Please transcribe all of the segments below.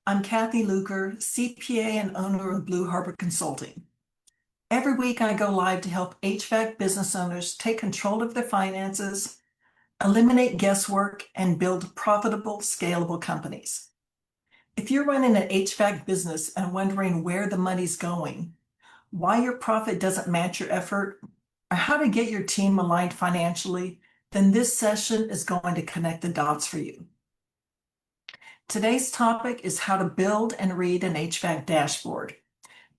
I'm Kathy Luker, CPA and owner of Blue Harbor Consulting. Every week I go live to help HVAC business owners take control of their finances, eliminate guesswork, and build profitable, scalable companies. If you're running an HVAC business and wondering where the money's going, why your profit doesn't match your effort, or how to get your team aligned financially, then this session is going to connect the dots for you. Today's topic is how to build and read an HVAC dashboard,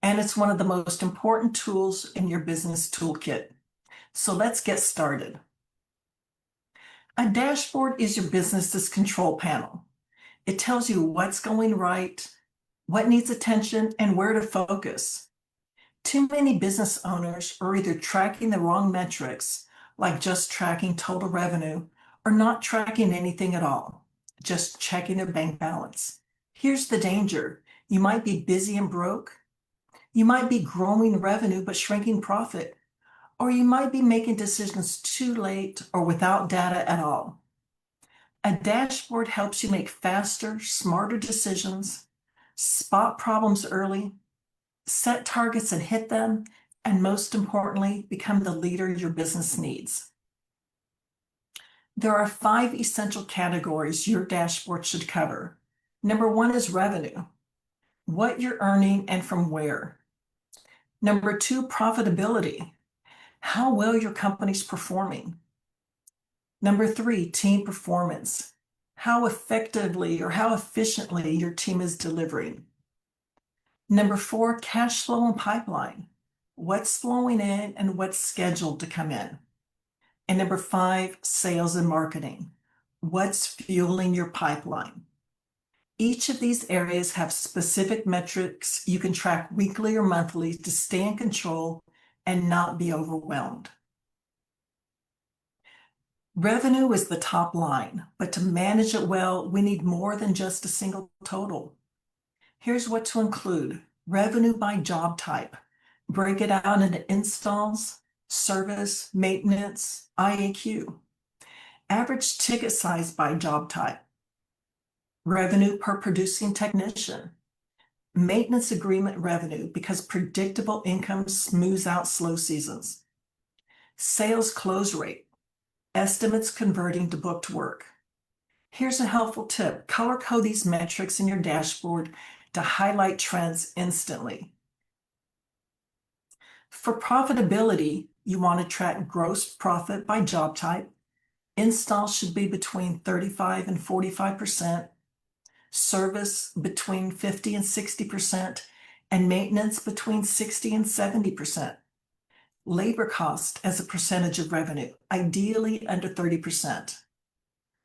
and it's one of the most important tools in your business toolkit. So let's get started. A dashboard is your business's control panel. It tells you what's going right, what needs attention, and where to focus. Too many business owners are either tracking the wrong metrics, like just tracking total revenue, or not tracking anything at all, just checking their bank balance. Here's the danger. You might be busy and broke. You might be growing revenue but shrinking profit. Or you might be making decisions too late or without data at all. A dashboard helps you make faster, smarter decisions, spot problems early, set targets and hit them, and most importantly, become the leader your business needs. There are 5 essential categories your dashboard should cover. Number 1 is revenue, what you're earning and from where. Number 2, profitability, how well your company's performing. Number 3, team performance, how effectively or how efficiently your team is delivering. Number 4, cash flow and pipeline, what's flowing in and what's scheduled to come in. And number 5, sales and marketing, what's fueling your pipeline. Each of these areas have specific metrics you can track weekly or monthly to stay in control and not be overwhelmed. Revenue is the top line, but to manage it well, we need more than just a single total. Here's what to include. Revenue by job type. Break it out into installs, service, maintenance, IAQ. Average ticket size by job type. Revenue per producing technician. Maintenance agreement revenue because predictable income smooths out slow seasons. Sales close rate. Estimates converting to booked work. Here's a helpful tip. Color code these metrics in your dashboard to highlight trends instantly. For profitability, you want to track gross profit by job type. Installs should be between 35 and 45%, service between 50 and 60%, and maintenance between 60 and 70%. Labor cost as a percentage of revenue, ideally under 30%.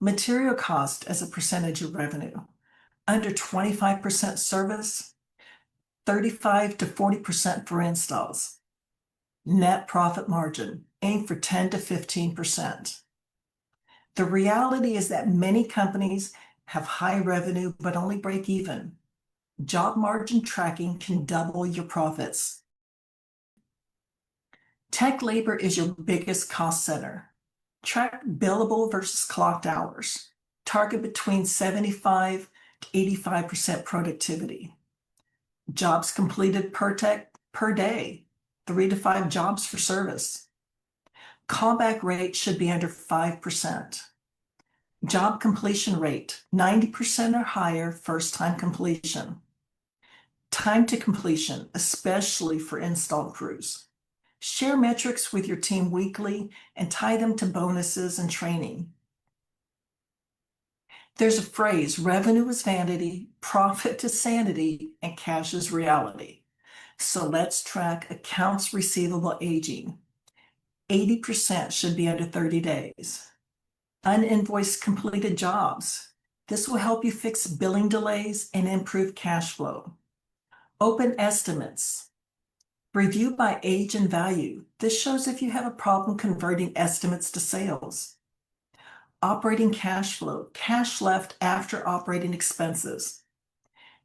Material cost as a percentage of revenue, under 25% service, 35 to 40% for installs. Net profit margin, aim for 10 to 15%. The reality is that many companies have high revenue but only break even. Job margin tracking can double your profits. Tech labor is your biggest cost center. Track billable versus clocked hours. Target between 75 to 85% productivity. Jobs completed per day, 3 to 5 jobs for service. Callback rate should be under 5%. Job completion rate, 90% or higher first-time completion. Time to completion, especially for install crews. Share metrics with your team weekly and tie them to bonuses and training. There's a phrase, revenue is vanity, profit is sanity, and cash is reality. So let's track accounts receivable aging. 80% should be under 30 days. Uninvoiced completed jobs. This will help you fix billing delays and improve cash flow. Open estimates. Review by age and value. This shows if you have a problem converting estimates to sales. Operating cash flow, cash left after operating expenses.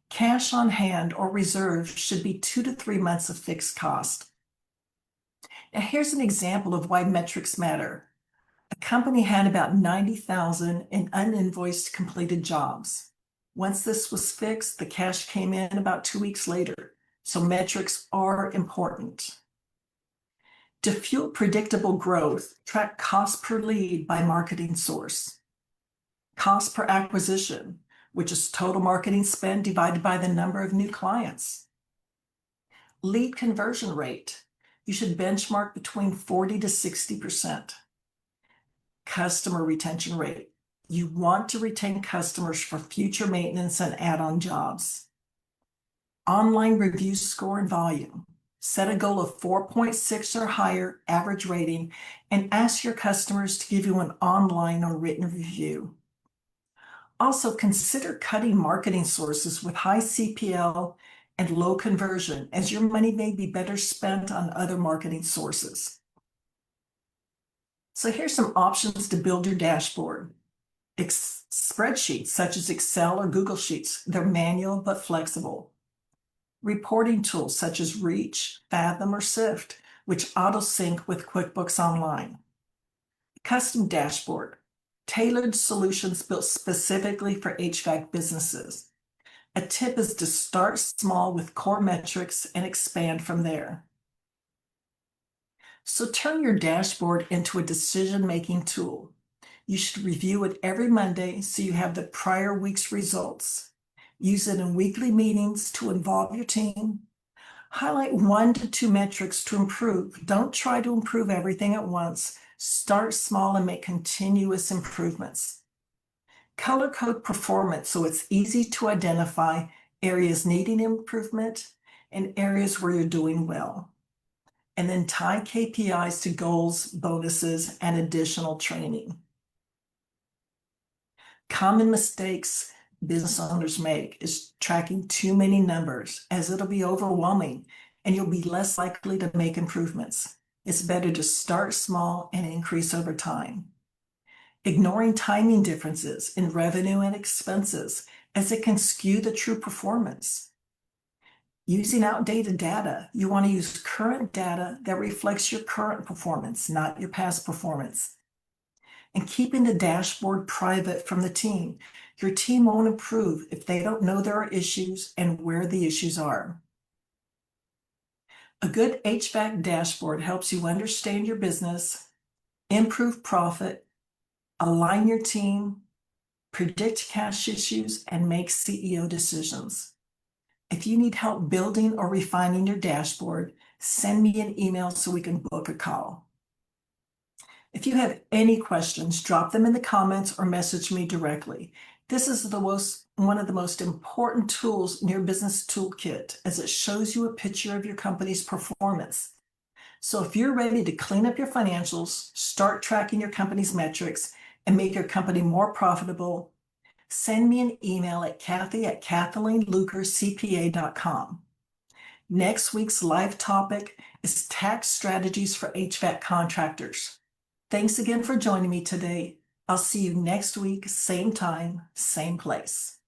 Cash on hand or reserve should be 2 to 3 months of fixed cost. Now here's an example of why metrics matter. A company had about 90,000 in uninvoiced completed jobs. Once this was fixed, the cash came in about 2 weeks later. So metrics are important. To fuel predictable growth, track cost per lead by marketing source. Cost per acquisition, which is total marketing spend divided by the number of new clients. Lead conversion rate. You should benchmark between 40 to 60%. Customer retention rate. You want to retain customers for future maintenance and add-on jobs. Online review score and volume. Set a goal of 4.6 or higher average rating and ask your customers to give you an online or written review. Also, consider cutting marketing sources with high CPL and low conversion, as your money may be better spent on other marketing sources. So here's some options to build your dashboard. Spreadsheets such as Excel or Google Sheets, they're manual but flexible. Reporting tools such as Reach, Fathom, or Sift, which auto-sync with QuickBooks Online. Custom dashboard, tailored solutions built specifically for HVAC businesses. A tip is to start small with core metrics and expand from there. So turn your dashboard into a decision-making tool. You should review it every Monday so you have the prior week's results. Use it in weekly meetings to involve your team. Highlight 1 to 2 metrics to improve. Don't try to improve everything at once. Start small and make continuous improvements. Color code performance so it's easy to identify areas needing improvement and areas where you're doing well. And then tie KPIs to goals, bonuses, and additional training. Common mistakes business owners make is tracking too many numbers, as it'll be overwhelming and you'll be less likely to make improvements. It's better to start small and increase over time. Ignoring timing differences in revenue and expenses, as it can skew the true performance. Using outdated data, you want to use current data that reflects your current performance, not your past performance. And keeping the dashboard private from the team. Your team won't improve if they don't know there are issues and where the issues are. A good HVAC dashboard helps you understand your business, improve profit, align your team, predict cash issues, and make CEO decisions. If you need help building or refining your dashboard, send me an email so we can book a call. If you have any questions, drop them in the comments or message me directly. This is one of the most important tools in your business toolkit, as it shows you a picture of your company's performance. So if you're ready to clean up your financials, start tracking your company's metrics, and make your company more profitable, send me an email at Kathy@KathleenLukerCPA.com. Next week's live topic is tax strategies for HVAC contractors. Thanks again for joining me today. I'll see you next week, same time, same place.